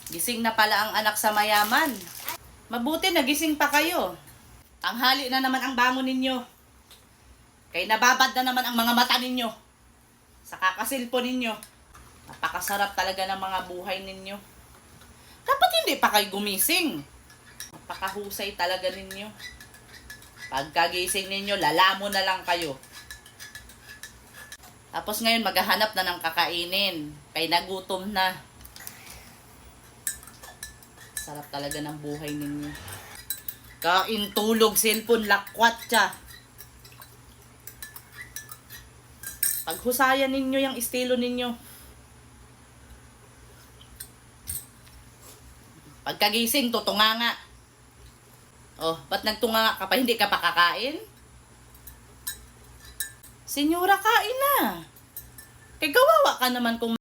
Gising na pala ang anak sa mayaman. Mabuti nagising pa kayo. Tanghali na naman ang bangon ninyo. Kay nababad na naman ang mga mata ninyo. Sa kakasilpo ninyo. Napakasarap talaga ng mga buhay ninyo. Dapat hindi pa kayo gumising. Napakahusay talaga ninyo. Pagkagising ninyo, lalamo na lang kayo. Tapos ngayon, maghahanap na ng kakainin. Kay nagutom na. Sarap talaga ng buhay ninyo. Kain, tulog, cellphone, lakwat siya. Paghusayan ninyo yung estilo ninyo. Pagkagising, tutunganga. Oh, ba't nagtunganga ka pa? Hindi ka pa kakain? Senyora, kain na. Kay kawawa ka naman kung